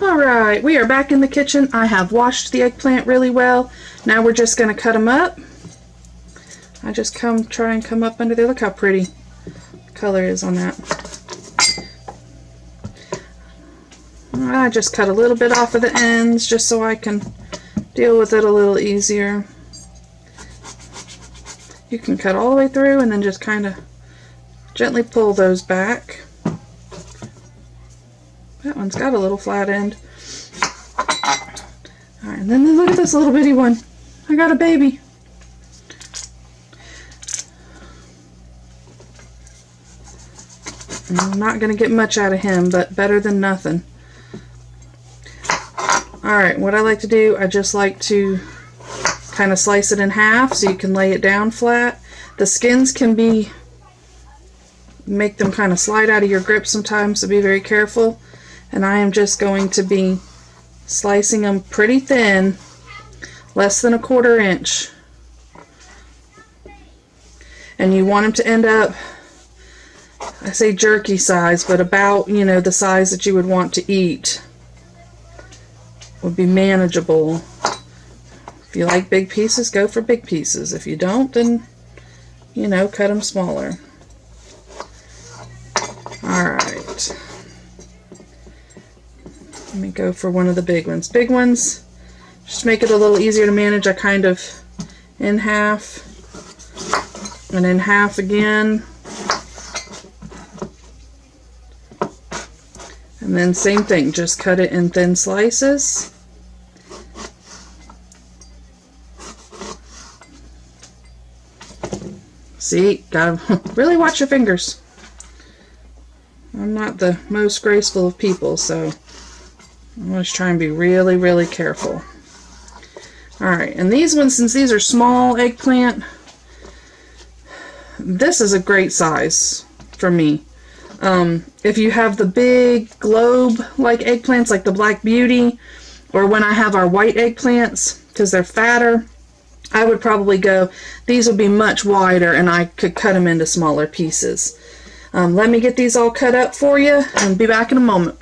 Alright, we are back in the kitchen. I have washed the eggplant really well. Now we're just going to cut them up. I just try and come up under there. Look how pretty the color is on that. I just cut a little bit off of the ends just so I can deal with it a little easier. You can cut all the way through and then just kind of gently pull those back. That one's got a little flat end. Alright, and then look at this little bitty one. I got a baby. I'm not going to get much out of him, but better than nothing. Alright, what I like to do, I just like to kind of slice it in half so you can lay it down flat. The skins can make them kind of slide out of your grip sometimes, so be very careful. And I am just going to be slicing them pretty thin, less than 1/4 inch. And you want them to end up, I say jerky size, but about, you know, the size that you would want to eat. Would be manageable. If you like big pieces, go for big pieces. If you don't, then, you know, cut them smaller. Alright. Let me go for one of the big ones. Big ones, just make it a little easier to manage. I kind of in half and in half again. And then same thing, just cut it in thin slices. See, gotta really watch your fingers. I'm not the most graceful of people, so I'm going to try and be really, really careful. Alright, and these ones, since these are small eggplant, this is a great size for me. If you have the big globe-like eggplants, like the Black Beauty, or when I have our white eggplants, because they're fatter, I would probably go, these would be much wider, and I could cut them into smaller pieces. Let me get these all cut up for you, and be back in a moment.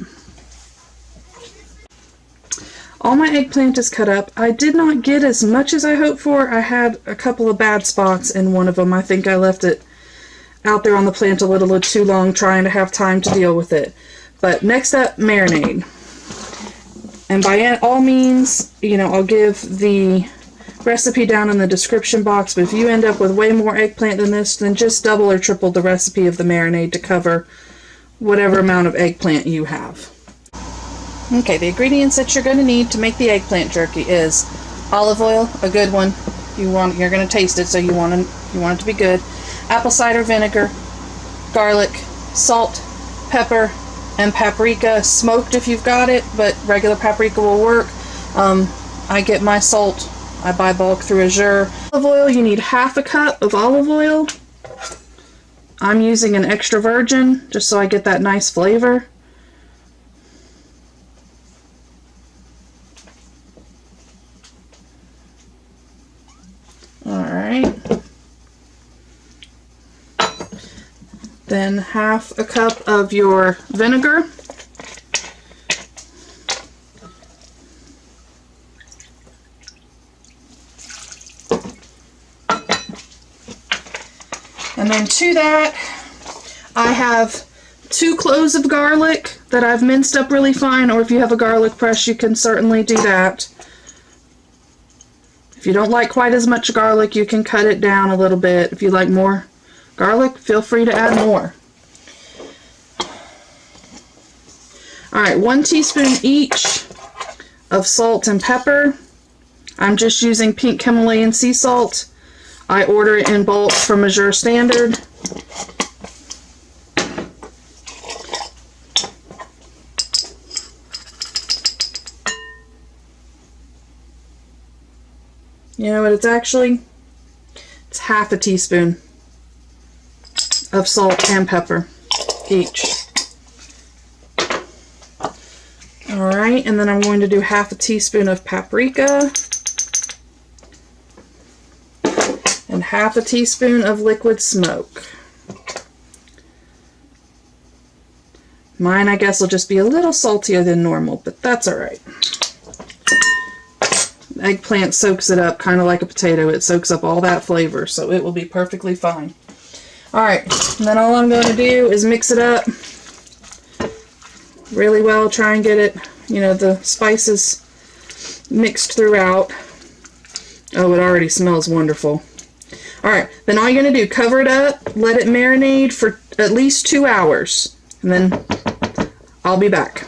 All my eggplant is cut up. I did not get as much as I hoped for. I had a couple of bad spots in one of them. I think I left it out there on the plant a little too long, trying to have time to deal with it. But next up, marinade. And by all means, you know, I'll give the recipe down in the description box, but if you end up with way more eggplant than this, then just double or triple the recipe of the marinade to cover whatever amount of eggplant you have. Okay, the ingredients that you're going to need to make the eggplant jerky is olive oil, a good one. You're going to taste it, so you want it to be good. Apple cider vinegar, garlic, salt, pepper, and paprika, smoked if you've got it, but regular paprika will work. I get my salt, I buy bulk through Azure. Olive oil, you need 1/2 cup of olive oil. I'm using an extra virgin just so I get that nice flavor. Alright. Then 1/2 cup of your vinegar. And then to that, I have 2 cloves of garlic that I've minced up really fine, or if you have a garlic press, you can certainly do that. If you don't like quite as much garlic, you can cut it down a little bit. If you like more garlic, feel free to add more. Alright, 1 teaspoon each of salt and pepper. I'm just using pink Himalayan sea salt. I order it in bulk from Azure Standard. You know what, it's 1/2 teaspoon of salt and pepper each. Alright, and then I'm going to do 1/2 teaspoon of paprika and 1/2 teaspoon of liquid smoke. Mine, I guess, will just be a little saltier than normal, but that's alright. Eggplant soaks it up kind of like a potato. It soaks up all that flavor, so it will be perfectly fine. Alright, and then all I'm going to do is mix it up really well. Try and get it, you know, the spices mixed throughout. Oh, it already smells wonderful. Alright, then all you're going to do, cover it up, let it marinate for at least 2 hours, and then I'll be back.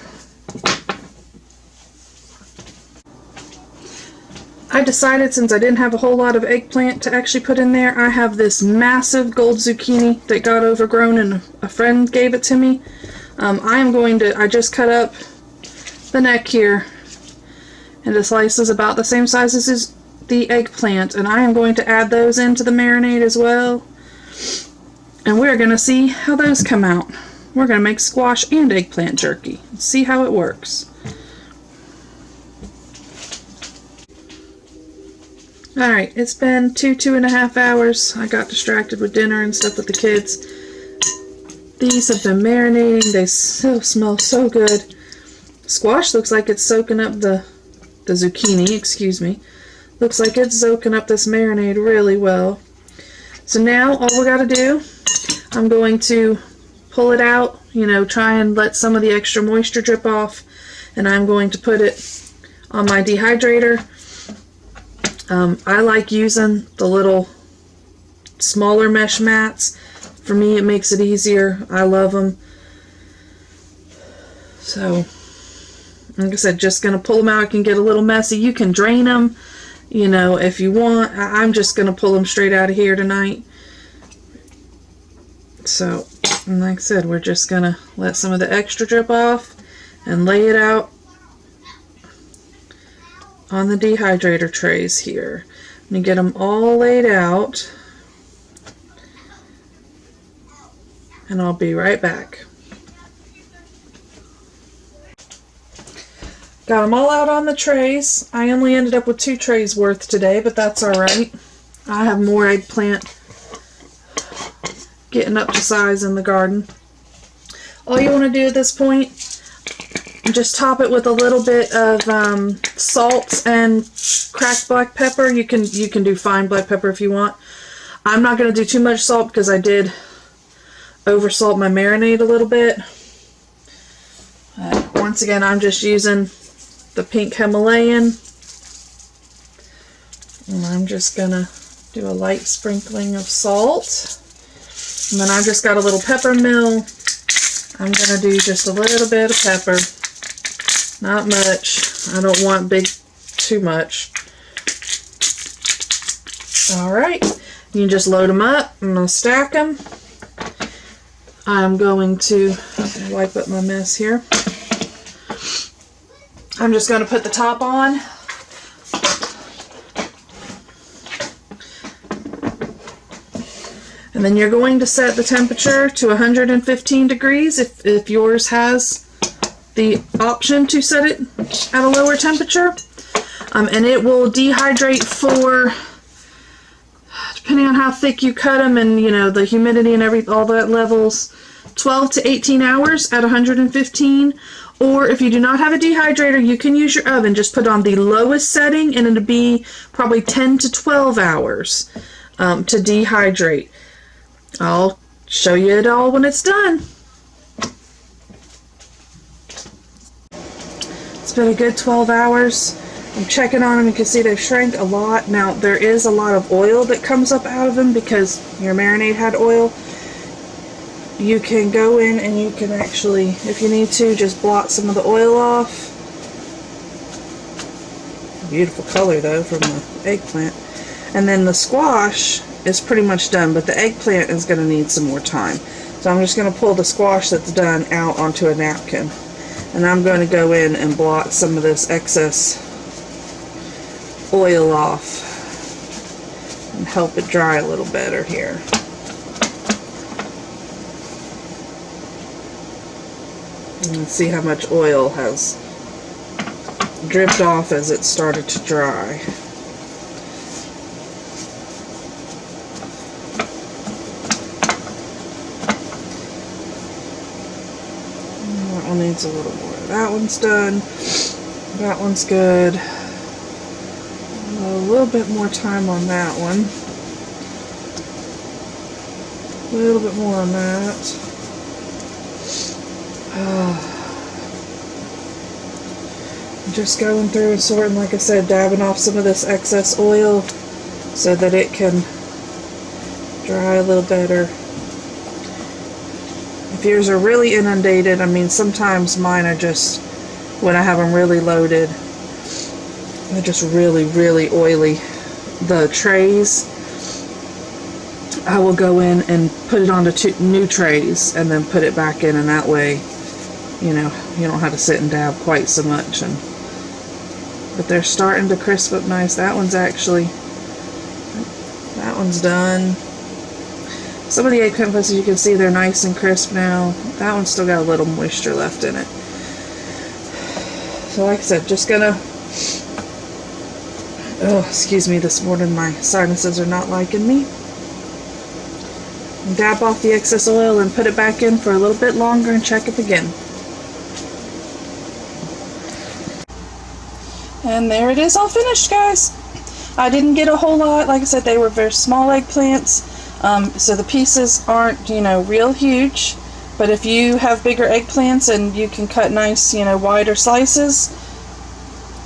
I decided, since I didn't have a whole lot of eggplant to actually put in there, I have this massive gold zucchini that got overgrown and a friend gave it to me. I just cut up the neck here into slices about the same size as the eggplant, and I am going to add those into the marinade as well. And we're going to see how those come out. We're going to make squash and eggplant jerky. See how it works. Alright, it's been 2.5 hours. I got distracted with dinner and stuff with the kids. These have been marinating. They still smell so good. Squash looks like it's soaking up the zucchini, excuse me. Looks like it's soaking up this marinade really well. So now all we got to do, I'm going to pull it out, you know, try and let some of the extra moisture drip off, and I'm going to put it on my dehydrator. I like using the little smaller mesh mats. For me, it makes it easier. I love them. So, like I said, just going to pull them out. It can get a little messy. You can drain them, you know, if you want. I'm just going to pull them straight out of here tonight. So, and like I said, we're just going to let some of the extra drip off and lay it out on the dehydrator trays here. I'm going to get them all laid out, and I'll be right back. Got them all out on the trays. I only ended up with 2 trays worth today, but that's alright. I have more eggplant getting up to size in the garden. All you want to do at this point, just top it with a little bit of salt and cracked black pepper. You can do fine black pepper if you want. I'm not going to do too much salt because I did over salt my marinade a little bit. Once again, I'm just using the pink Himalayan, and I'm just going to do a light sprinkling of salt. And then I've just got a little pepper mill. I'm going to do just a little bit of pepper. Not much. I don't want too much. Alright. You can just load them up. I'm going to stack them. I'm going to wipe up my mess here. I'm just going to put the top on. And then you're going to set the temperature to 115 degrees if yours has the option to set it at a lower temperature. And it will dehydrate for, depending on how thick you cut them and, you know, the humidity and all that levels, 12 to 18 hours at 115. Or if you do not have a dehydrator, you can use your oven. Just put on the lowest setting, and it'll be probably 10 to 12 hours to dehydrate. I'll show you it all when it's done. It's been a good 12 hours. I'm checking on them. You can see they've shrank a lot. Now, there is a lot of oil that comes up out of them because your marinade had oil. You can go in and you can actually, if you need to, just blot some of the oil off. Beautiful color, though, from the eggplant. And then the squash is pretty much done, but the eggplant is going to need some more time. So I'm just going to pull the squash that's done out onto a napkin. And I'm going to go in and blot some of this excess oil off and help it dry a little better here. And see how much oil has dripped off as it started to dry. one needs a little more. That one's done. That one's good. A little bit more time on that one. A little bit more on that. Just going through and sorting, like I said, dabbing off some of this excess oil so that it can dry a little better. If yours are really inundated, I mean, sometimes mine are just, when I have them really loaded, they're just really, really oily. The trays, I will go in and put it onto new trays and then put it back in, and that way, you know, you don't have to sit and dab quite so much. But they're starting to crisp up nice. That one's done. Some of the eggplant puffs, you can see they're nice and crisp now. That one's still got a little moisture left in it. So like I said, just gonna, oh, excuse me, this morning my sinuses are not liking me. Dab off the excess oil and put it back in for a little bit longer and check it again. And there it is, all finished, guys. I didn't get a whole lot. Like I said, they were very small eggplants, so the pieces aren't, you know, real huge. But if you have bigger eggplants and you can cut nice, you know, wider slices,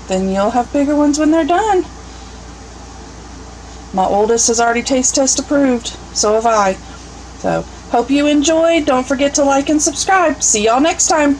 then you'll have bigger ones when they're done. My oldest has already taste test approved, so have I. So, hope you enjoyed. Don't forget to like and subscribe. See y'all next time.